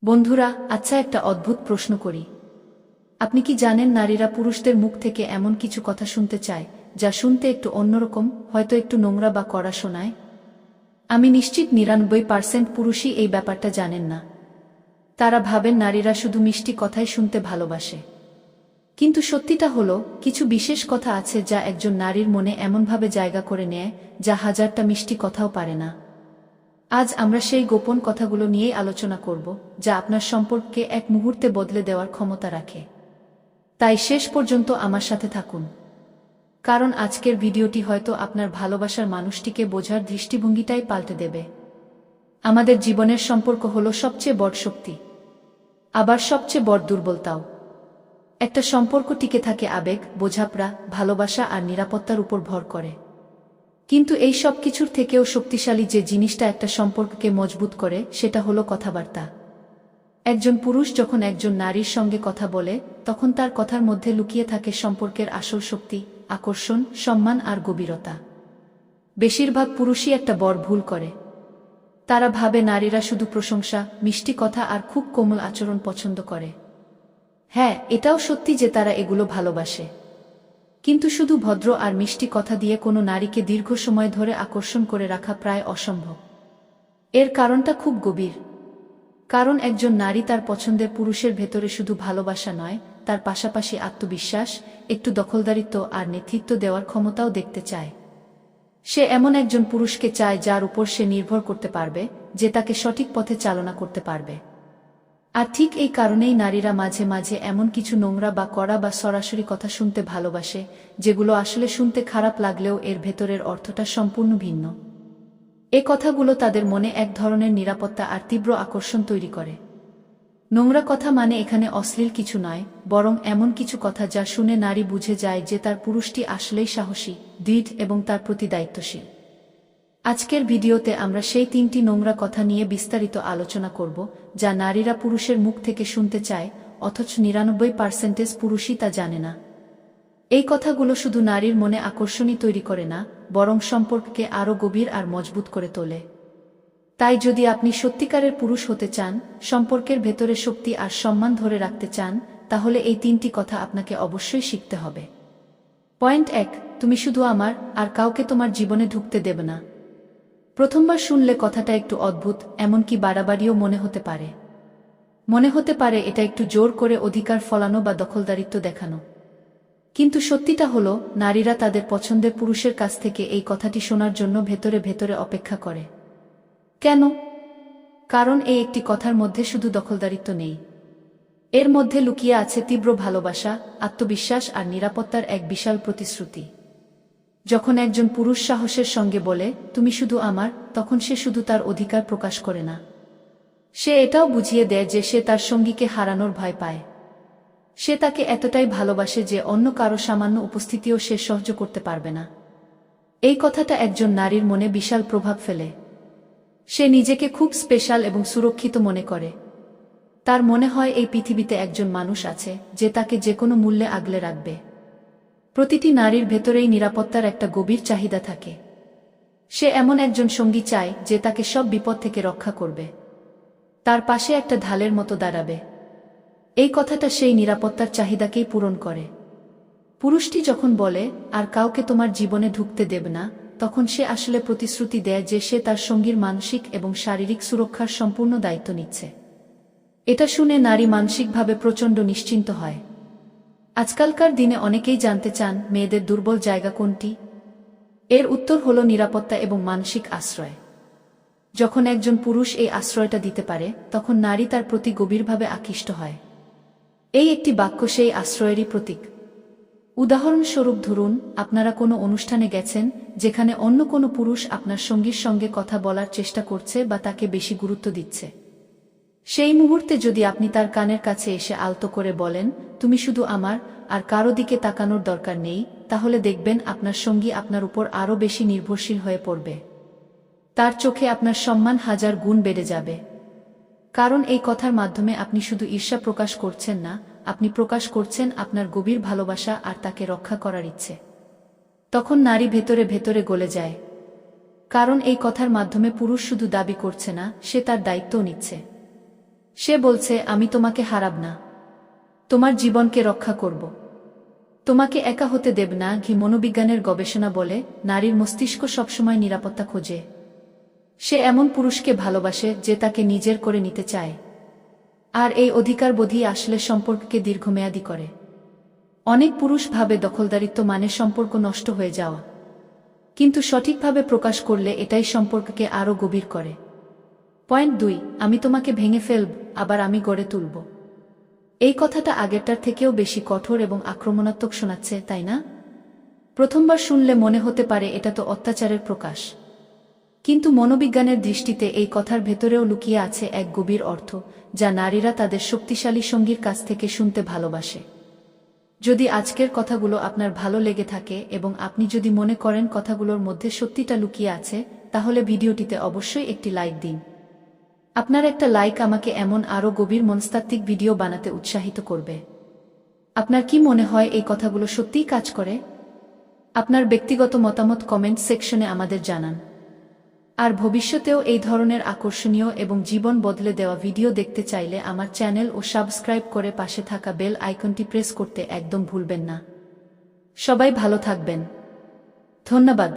বন্ধুরা, আচ্ছা একটা অদ্ভুত প্রশ্ন করি। আপনি কি জানেন নারীরা পুরুষদের মুখ থেকে এমন কিছু কথা শুনতে চায় যা শুনতে একটু অন্যরকম, হয়তো একটু নোংরা বা কড়া শোনায়? আমি নিশ্চিত ৯৯% পুরুষই এই ব্যাপারটা জানেন না। তারা ভাবেন নারীরা শুধু মিষ্টি কথাই শুনতে ভালোবাসে। কিন্তু সত্যিটা হলো, কিছু বিশেষ কথা আছে যা একজন নারীর মনে এমনভাবে জায়গা করে নেয় যা হাজারটা মিষ্টি কথাও পারে না। আজ আমরা সেই গোপন কথাগুলো নিয়েই আলোচনা করব, যা আপনার সম্পর্ককে এক মুহূর্তে বদলে দেওয়ার ক্ষমতা রাখে। তাই শেষ পর্যন্ত আমার সাথে থাকুন, কারণ আজকের ভিডিওটি হয়তো আপনার ভালোবাসার মানুষটিকে বোঝার দৃষ্টিভঙ্গিটাই পাল্টে দেবে। আমাদের জীবনের সম্পর্ক হলো সবচেয়ে বড় শক্তি, আবার সবচেয়ে বড় দুর্বলতাও। একটা সম্পর্ক টিকে থাকে আবেগ, বোঝাপড়া, ভালোবাসা আর নিরাপত্তার উপর ভর করে। কিন্তু এই সব কিছুর থেকেও শক্তিশালী যে জিনিসটা একটা সম্পর্ককে মজবুত করে, সেটা হলো কথাবার্তা। একজন পুরুষ যখন একজন নারীর সঙ্গে কথা বলে, তখন তার কথার মধ্যে লুকিয়ে থাকে সম্পর্কের আসল শক্তি, আকর্ষণ, সম্মান আর গভীরতা। বেশিরভাগ পুরুষই একটা বড় ভুল করে। তারা ভাবে নারীরা শুধু প্রশংসা, মিষ্টি কথা আর খুব কোমল আচরণ পছন্দ করে। হ্যাঁ, এটাও সত্যি যে তারা এগুলো ভালোবাসে। কিন্তু শুধু ভদ্র আর মিষ্টি কথা দিয়ে কোনো নারীকে দীর্ঘ সময় ধরে আকর্ষণ করে রাখা প্রায় অসম্ভব। এর কারণটা খুব গভীর। কারণ একজন নারী তার পছন্দের পুরুষের ভেতরে শুধু ভালোবাসা নয়, তার পাশাপাশি আত্মবিশ্বাস, একটু দখলদারিত্ব আর নেতৃত্ব দেওয়ার ক্ষমতাও দেখতে চায়। সে এমন একজন পুরুষকে চায় যার উপর সে নির্ভর করতে পারবে, যে তাকে সঠিক পথে চালনা করতে পারবে। আর ঠিক এই কারণেই নারীরা মাঝে মাঝে এমন কিছু নোংরা বা কড়া বা সরাসরি কথা শুনতে ভালোবাসে, যেগুলো আসলে শুনতে খারাপ লাগলেও এর ভেতরের অর্থটা সম্পূর্ণ ভিন্ন। এ কথাগুলো তাদের মনে এক ধরনের নিরাপত্তা আর তীব্র আকর্ষণ তৈরি করে। নোংরা কথা মানে এখানে অশ্লীল কিছু নয়, বরং এমন কিছু কথা যা শুনে নারী বুঝে যায় যে তার পুরুষটি আসলেই সাহসী, দৃঢ় এবং তার প্রতি দায়িত্বশীল। আজকের ভিডিওতে আমরা সেই ৩টি নোংরা কথা নিয়ে বিস্তারিত আলোচনা করব, যা নারীরা পুরুষের মুখ থেকে শুনতে চায়, অথচ ৯৯% পুরুষই তা জানে না। এই কথাগুলো শুধু নারীর মনে আকর্ষণই তৈরি করে না, বরং সম্পর্ককে আরও গভীর আর মজবুত করে তোলে। তাই যদি আপনি সত্যিকারের পুরুষ হতে চান, সম্পর্কের ভেতরে শক্তি আর সম্মান ধরে রাখতে চান, তাহলে এই ৩টি কথা আপনাকে অবশ্যই শিখতে হবে। পয়েন্ট ১, তুমি শুধু আমার, আর কাউকে তোমার জীবনে ঢুকতে দেবে না। প্রথমবার শুনলে কথাটা একটু অদ্ভুত, এমনকি বাড়াবাড়িও মনে হতে পারে। মনে হতে পারে এটা একটু জোর করে অধিকার ফলানো বা দখলদারিত্ব দেখানো। কিন্তু সত্যিটা হলো, নারীরা তাদের পছন্দের পুরুষের কাছ থেকে এই কথাটি শোনার জন্য ভেতরে ভেতরে অপেক্ষা করে। কেন? কারণ এই একটি কথার মধ্যে শুধু দখলদারিত্ব নেই। এর মধ্যে লুকিয়ে আছে তীব্র ভালোবাসা, আত্মবিশ্বাস আর নিরাপত্তার এক বিশাল প্রতিশ্রুতি। যখন একজন পুরুষ সাহসের সঙ্গে বলে, তুমি শুধু আমার, তখন সে শুধু তার অধিকার প্রকাশ করে না। সে এটাও বুঝিয়ে দেয় যে সে তার সঙ্গীকে হারানোর ভয় পায়। সে তাকে এতটাই ভালোবাসে যে অন্য কারো সামান্য উপস্থিতিও সে সহ্য করতে পারবে না। এই কথাটা একজন নারীর মনে বিশাল প্রভাব ফেলে। সে নিজেকে খুব স্পেশাল এবং সুরক্ষিত মনে করে। তার মনে হয় এই পৃথিবীতে একজন মানুষ আছে যে তাকে যে কোনো মূল্যে আগলে রাখবে। প্রতিটি নারীর ভেতরেই নিরাপত্তার একটা গভীর চাহিদা থাকে। সে এমন একজন সঙ্গী চায় যে তাকে সব বিপদ থেকে রক্ষা করবে, তার পাশে একটা ঢালের মতো দাঁড়াবে। এই কথাটা সেই নিরাপত্তার চাহিদাকেই পূরণ করে। পুরুষটি যখন বলে, আর কাউকে তোমার জীবনে ঢুকতে দেবে না, তখন সে আসলে প্রতিশ্রুতি দেয় যে সে তার সঙ্গীর মানসিক এবং শারীরিক সুরক্ষার সম্পূর্ণ দায়িত্ব নিচ্ছে। এটা শুনে নারী মানসিকভাবে প্রচণ্ড নিশ্চিন্ত হয়। আজকালকার দিনে অনেকেই জানতে চান, মেয়েদের দুর্বল জায়গা কোনটি? এর উত্তর হলো নিরাপত্তা এবং মানসিক আশ্রয়। যখন একজন পুরুষ এই আশ্রয়টা দিতে পারে, তখন নারী তার প্রতি গভীরভাবে আকৃষ্ট হয়। এই একটি বাক্য সেই আশ্রয়েরই প্রতীক। উদাহরণস্বরূপ ধরুন, আপনারা কোনো অনুষ্ঠানে গেছেন যেখানে অন্য কোনো পুরুষ আপনার সঙ্গীর সঙ্গে কথা বলার চেষ্টা করছে বা তাকে বেশি গুরুত্ব দিচ্ছে। সেই মুহূর্তে যদি আপনি তার কানের কাছে এসে আলতো করে বলেন, তুমি শুধু আমার, আর কারো দিকে তাকানোর দরকার নেই, তাহলে দেখবেন আপনার সঙ্গী আপনার উপর আরও বেশি নির্ভরশীল হয়ে পড়বে। তার চোখে আপনার সম্মান হাজার গুণ বেড়ে যাবে। কারণ এই কথার মাধ্যমে আপনি শুধু ঈর্ষা প্রকাশ করছেন না, আপনি প্রকাশ করছেন আপনার গভীর ভালোবাসা আর তাকে রক্ষা করার ইচ্ছে। তখন নারী ভেতরে ভেতরে গলে যায়। কারণ এই কথার মাধ্যমে পুরুষ শুধু দাবি করছে না, সে তার দায়িত্বও নিচ্ছে। সে বলছে, আমি তোমাকে হারাব না, তোমার জীবনকে রক্ষা করব, তোমাকে একা হতে দেব না। মনোবিজ্ঞানের গবেষণা বলে নারীর মস্তিষ্ক সবসময় নিরাপত্তা খোঁজে। সে এমন পুরুষকে ভালোবাসে যে তাকে নিজের করে নিতে চায়, আর এই অধিকারবোধই আসলে সম্পর্ককে দীর্ঘমেয়াদী করে। অনেক পুরুষ ভাবে দখলদারিত্ব মানে সম্পর্ক নষ্ট হয়ে যাওয়া, কিন্তু সঠিকভাবে প্রকাশ করলে এটাই সম্পর্ককে আরও গভীর করে। পয়েন্ট 2, আমি তোমাকে ভেঙে ফেলব, আবার আমি গড়ে তুলব। এই কথাটা আগেরটার থেকেও বেশি কঠোর এবং আক্রমণাত্মক শোনাচ্ছে, তাই না? প্রথমবার শুনলে মনে হতে পারে এটা তো অত্যাচারের প্রকাশ, কিন্তু মনোবিজ্ঞানের দৃষ্টিতে এই কথার ভেতরেও লুকিয়ে আছে এক গভীর অর্থ, যা নারীরা তাদের শক্তিশালী সঙ্গীর কাছ থেকে শুনতে ভালোবাসে। যদি আজকের কথাগুলো আপনার ভালো লেগে থাকে এবং আপনি যদি মনে করেন কথাগুলোর মধ্যে সত্যিটা লুকিয়ে আছে, তাহলে ভিডিওটিতে অবশ্যই একটি লাইক দিন। আপনার একটা লাইক আমাকে এমন আরও গভীর মনস্তাত্ত্বিক ভিডিও বানাতে উৎসাহিত করবে। আপনার কি মনে হয় এই কথাগুলো সত্যিই কাজ করে? আপনার ব্যক্তিগত মতামত কমেন্ট সেকশনে আমাদের জানান। আর ভবিষ্যতেও এই ধরনের আকর্ষণীয় এবং জীবন বদলে দেওয়া ভিডিও দেখতে চাইলে আমার চ্যানেল ও সাবস্ক্রাইব করে পাশে থাকা বেল আইকনটি প্রেস করতে একদম ভুলবেন না। সবাই ভালো থাকবেন। ধন্যবাদ।